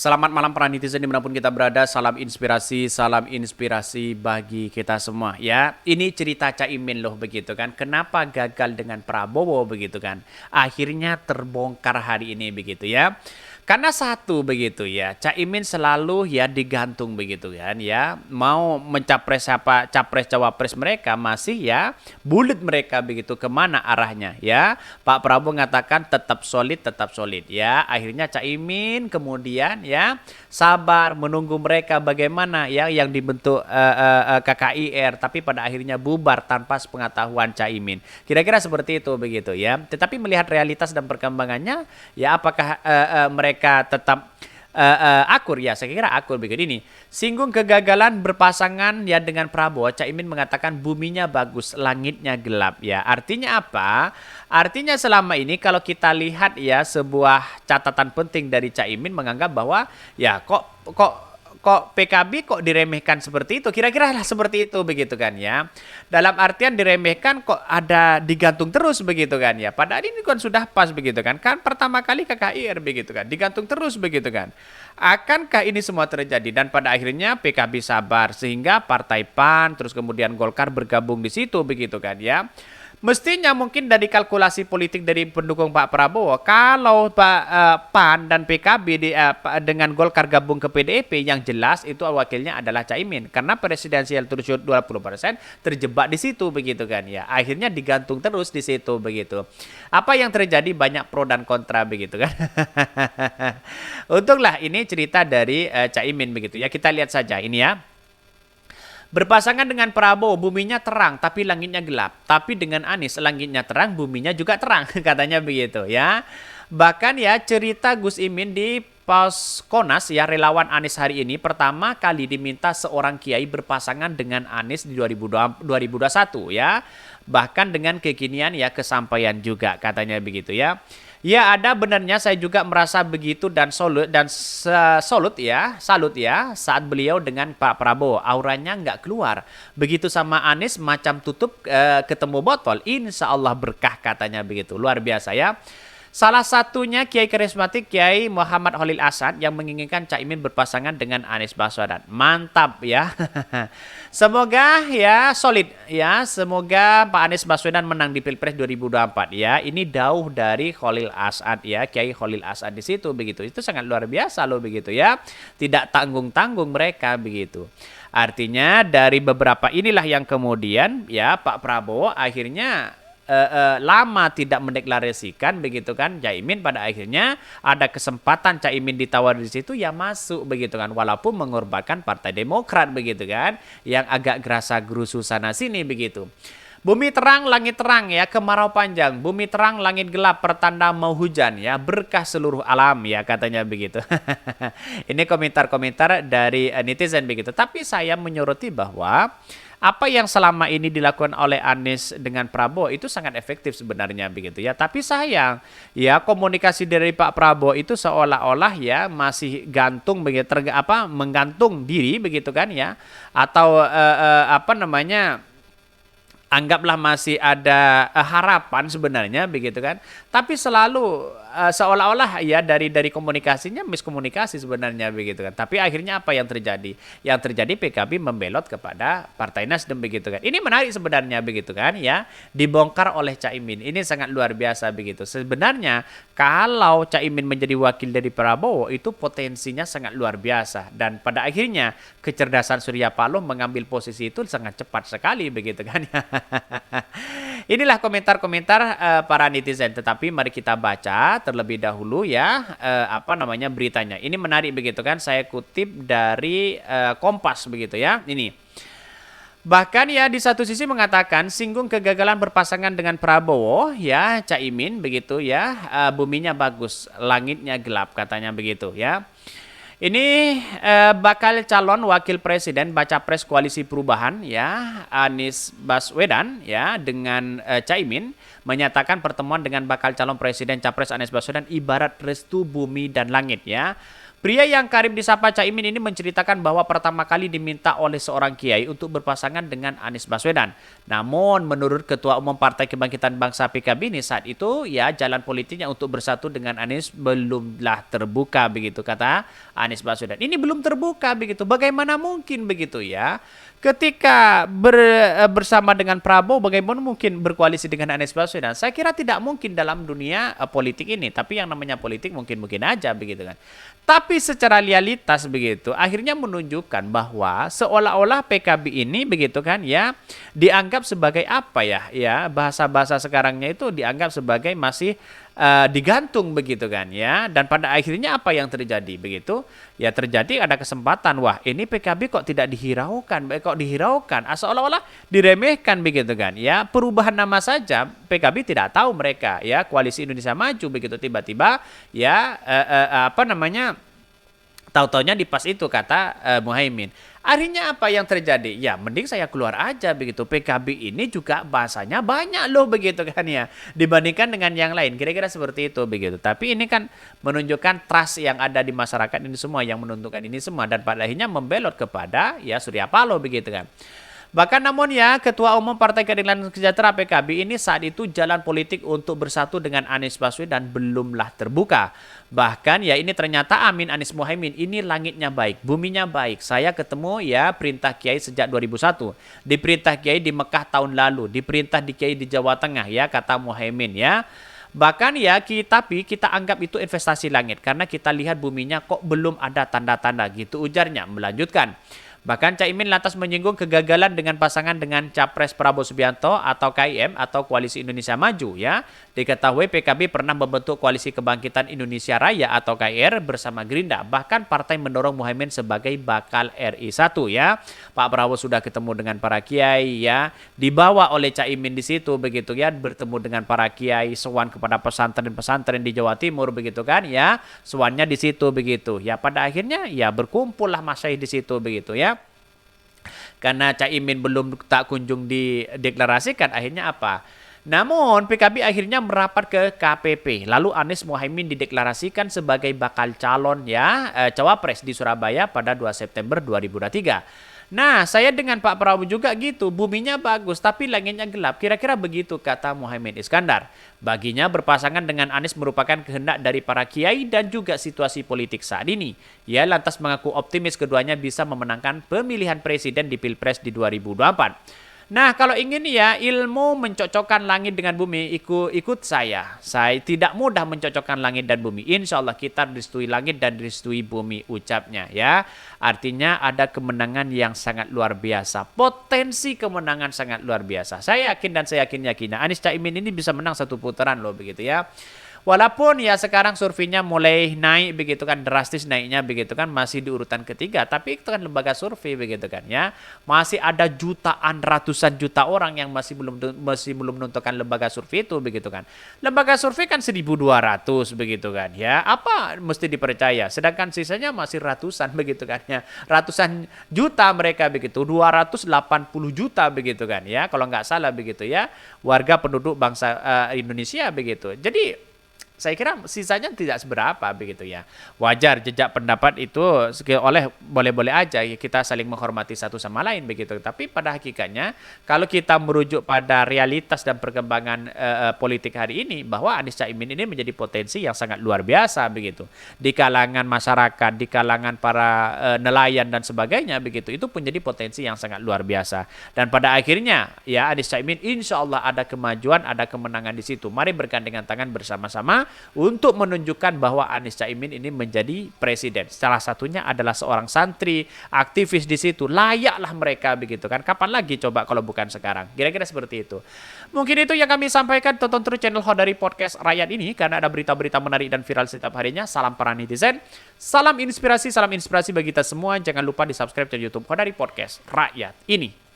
Selamat malam para netizen dimanapun kita berada, salam inspirasi bagi kita semua ya. Ini cerita Caimin loh begitu kan, kenapa gagal dengan Prabowo begitu kan. Akhirnya terbongkar hari ini begitu ya. Karena satu begitu ya, Caimin selalu ya digantung begitu kan ya. Mau mencapres siapa, capres cawapres mereka masih ya bulat mereka begitu kemana arahnya ya. Pak Prabowo mengatakan tetap solid ya. Akhirnya Caimin kemudian ya sabar menunggu mereka bagaimana ya yang dibentuk KKIR, tapi pada akhirnya bubar tanpa sepengetahuan Caimin. Kira-kira seperti itu begitu ya. Tetapi melihat realitas dan perkembangannya ya, apakah mereka tetap akur ya, saya kira akur begitu. Ini singgung kegagalan berpasangan ya dengan Prabowo, Caimin mengatakan buminya bagus, langitnya gelap ya. Artinya apa? Artinya selama ini kalau kita lihat ya, sebuah catatan penting dari Caimin menganggap bahwa ya kok PKB kok diremehkan seperti itu, kira-kira lah seperti itu begitu kan ya. Dalam artian diremehkan kok ada digantung terus begitu kan ya. Padahal ini kan sudah pas begitu kan. Kan pertama kali KKIR begitu kan, digantung terus begitu kan. Akankah ini semua terjadi dan pada akhirnya PKB sabar sehingga Partai PAN terus kemudian Golkar bergabung di situ begitu kan ya. Mestinya mungkin dari kalkulasi politik dari pendukung Pak Prabowo, kalau PAN dan PKB dengan Golkar gabung ke PDIP, yang jelas itu wakilnya adalah Caimin. Karena presidensial threshold 20% terjebak di situ begitu kan ya. Akhirnya digantung terus di situ begitu. Apa yang terjadi, banyak pro dan kontra begitu kan. Untunglah ini cerita dari Caimin begitu ya. Kita lihat saja ini ya. Berpasangan dengan Prabowo, buminya terang tapi langitnya gelap. Tapi dengan Anies, langitnya terang, buminya juga terang. Katanya begitu ya. Bahkan ya cerita Gus Imin di Konas ya, relawan Anies hari ini pertama kali diminta seorang kiai berpasangan dengan Anies di 2021 ya. Bahkan dengan kekinian ya kesampaian juga katanya begitu ya. Ya, ada benarnya, saya juga merasa begitu dan salut ya saat beliau dengan Pak Prabowo, auranya nggak keluar. Begitu sama Anies macam tutup ketemu botol, insya Allah berkah katanya begitu. Luar biasa ya. Salah satunya Kiai karismatik Kiai Muhammad Khalil Asad yang menginginkan Caimin berpasangan dengan Anies Baswedan. Mantap ya. Semoga ya solid ya. Semoga Pak Anies Baswedan menang di Pilpres 2024 ya. Ini dauh dari Khalil Asad ya, Kiai Khalil Asad di situ begitu. Itu sangat luar biasa loh begitu ya. Tidak tanggung-tanggung mereka begitu. Artinya dari beberapa inilah yang kemudian ya Pak Prabowo akhirnya lama tidak mendeklarasikan begitu kan Caimin, pada akhirnya ada kesempatan Caimin ditawar di situ ya masuk begitu kan, walaupun mengorbankan Partai Demokrat begitu kan yang agak gerasa gerusu sana sini begitu. Bumi terang, langit terang ya, kemarau panjang. Bumi terang, langit gelap, pertanda mau hujan ya, berkah seluruh alam ya katanya begitu. Ini komentar-komentar dari netizen begitu. Tapi saya menyoroti bahwa apa yang selama ini dilakukan oleh Anies dengan Prabowo itu sangat efektif sebenarnya begitu ya. Tapi sayang ya, komunikasi dari Pak Prabowo itu seolah-olah ya masih gantung begitu, menggantung diri begitu kan ya, atau anggaplah masih ada harapan sebenarnya begitu kan. Tapi selalu seolah-olah ya dari komunikasinya miskomunikasi sebenarnya begitu kan. Tapi akhirnya apa yang terjadi? Yang terjadi PKB membelot kepada Partai Nasdem begitu kan. Ini menarik sebenarnya begitu kan ya. Dibongkar oleh Caimin. Ini sangat luar biasa begitu. Sebenarnya kalau Caimin menjadi wakil dari Prabowo itu potensinya sangat luar biasa, dan pada akhirnya kecerdasan Surya Paloh mengambil posisi itu sangat cepat sekali begitu kan. Inilah komentar-komentar para netizen, tetapi mari kita baca terlebih dahulu ya beritanya. Ini menarik begitu kan, saya kutip dari Kompas begitu ya. Ini bahkan ya di satu sisi mengatakan singgung kegagalan berpasangan dengan Prabowo ya Caimin begitu ya, buminya bagus, langitnya gelap katanya begitu ya. Ini bakal calon wakil presiden baca pres koalisi perubahan ya Anies Baswedan ya dengan Caimin menyatakan pertemuan dengan bakal calon presiden capres Anies Baswedan ibarat restu bumi dan langit ya. Pria yang karib disapa Caimin ini menceritakan bahwa pertama kali diminta oleh seorang kiai untuk berpasangan dengan Anies Baswedan. Namun menurut Ketua Umum Partai Kebangkitan Bangsa PKB ini saat itu ya jalan politiknya untuk bersatu dengan Anies belumlah terbuka begitu kata Anies Baswedan. Ini belum terbuka begitu. Bagaimana mungkin begitu ya? Ketika bersama dengan Prabowo, bagaimana mungkin berkoalisi dengan Anies Baswedan? Saya kira tidak mungkin dalam dunia politik ini. Tapi yang namanya politik mungkin-mungkin aja begitu kan. Tapi secara realitas begitu, akhirnya menunjukkan bahwa seolah-olah PKB ini begitu kan ya dianggap sebagai apa ya? Ya bahasa-bahasa sekarangnya itu dianggap sebagai masih digantung begitu kan ya, dan pada akhirnya apa yang terjadi begitu ya, terjadi ada kesempatan wah ini PKB kok tidak dihiraukan, kok dihiraukan, seolah-olah diremehkan begitu kan ya, perubahan nama saja PKB tidak tahu mereka ya Koalisi Indonesia Maju begitu tiba-tiba ya apa namanya tahu-taunya di pas itu kata Muhaimin. Akhirnya apa yang terjadi? Ya mending saya keluar aja begitu. PKB ini juga bahasanya banyak loh begitu kan ya. Dibandingkan dengan yang lain. Kira-kira seperti itu begitu. Tapi ini kan menunjukkan trust yang ada di masyarakat ini semua. Yang menentukan ini semua. Dan pada akhirnya membelot kepada ya Surya Paloh begitu kan. Bahkan namun ya, Ketua Umum Partai Keadilan Sejahtera PKB ini saat itu jalan politik untuk bersatu dengan Anies Baswedan belumlah terbuka. Bahkan ya ini ternyata Amin Anies Muhaimin ini langitnya baik, buminya baik. Saya ketemu ya perintah Kiai sejak 2001. Diperintah Kiai di Mekah tahun lalu, diperintah di Kiai di Jawa Tengah ya kata Muhaimin ya. Bahkan ya tapi kita anggap itu investasi langit karena kita lihat buminya kok belum ada tanda-tanda gitu ujarnya. Melanjutkan. Bahkan Caimin lantas menyinggung kegagalan dengan pasangan dengan Capres Prabowo Subianto atau KIM atau Koalisi Indonesia Maju ya. Diketahui PKB pernah membentuk Koalisi Kebangkitan Indonesia Raya atau KIR bersama Gerindra. Bahkan partai mendorong Muhaimin sebagai bakal RI 1 ya. Pak Prabowo sudah ketemu dengan para kiai ya. Dibawa oleh Caimin di situ begitu ya, bertemu dengan para kiai, sowan kepada pesantren-pesantren di Jawa Timur begitu kan ya. Sowannya di situ begitu. Ya pada akhirnya ya berkumpullah masyayikh di situ begitu ya. Karena Caimin belum tak kunjung dideklarasikan, akhirnya apa? Namun PKB akhirnya merapat ke KPP. Lalu Anies Muhaimin dideklarasikan sebagai bakal calon ya cawapres di Surabaya pada 2 September 2023. Nah, saya dengan Pak Prabowo juga gitu, buminya bagus tapi langitnya gelap. Kira-kira begitu kata Muhaimin Iskandar. Baginya berpasangan dengan Anies merupakan kehendak dari para kiai dan juga situasi politik saat ini. Ia lantas mengaku optimis keduanya bisa memenangkan pemilihan presiden di Pilpres di 2024. Nah, kalau ingin ya ilmu mencocokkan langit dengan bumi, ikut saya. Saya tidak mudah mencocokkan langit dan bumi. Insya Allah kita direstui langit dan direstui bumi ucapnya ya. Artinya ada kemenangan yang sangat luar biasa. Potensi kemenangan sangat luar biasa. Saya yakin dan saya yakin Anies Caimin ini bisa menang satu putaran loh begitu ya. Walaupun ya sekarang surveinya mulai naik begitu kan, drastis naiknya begitu kan, masih di urutan ketiga, tapi itu kan lembaga survei begitu kan ya. Masih ada jutaan, ratusan juta orang yang masih belum menentukan lembaga survei itu begitu kan. Lembaga survei kan 1.200 begitu kan ya. Apa mesti dipercaya? Sedangkan sisanya masih ratusan begitu kan ya. Ratusan juta mereka begitu, 280 juta begitu kan ya. Kalau nggak salah begitu ya. Warga penduduk bangsa Indonesia begitu. Jadi saya kira sisanya tidak seberapa begitu ya. Wajar jejak pendapat itu oleh boleh-boleh aja ya, kita saling menghormati satu sama lain begitu. Tapi pada hakikatnya kalau kita merujuk pada realitas dan perkembangan politik hari ini bahwa Anies Caimin ini menjadi potensi yang sangat luar biasa begitu. Di kalangan masyarakat, di kalangan para nelayan dan sebagainya begitu. Itu menjadi potensi yang sangat luar biasa. Dan pada akhirnya ya Anies Caimin insya Allah ada kemajuan, ada kemenangan di situ. Mari bergandengan tangan bersama-sama untuk menunjukkan bahwa Anies Caimin ini menjadi presiden. Salah satunya adalah seorang santri, aktivis di situ. Layaklah mereka begitu kan. Kapan lagi coba kalau bukan sekarang? Kira-kira seperti itu. Mungkin itu yang kami sampaikan. Tonton terus channel Khodari Podcast Rakyat ini karena ada berita-berita menarik dan viral setiap harinya. Salam para netizen. Salam inspirasi bagi kita semua. Jangan lupa di subscribe channel YouTube Khodari Podcast Rakyat ini.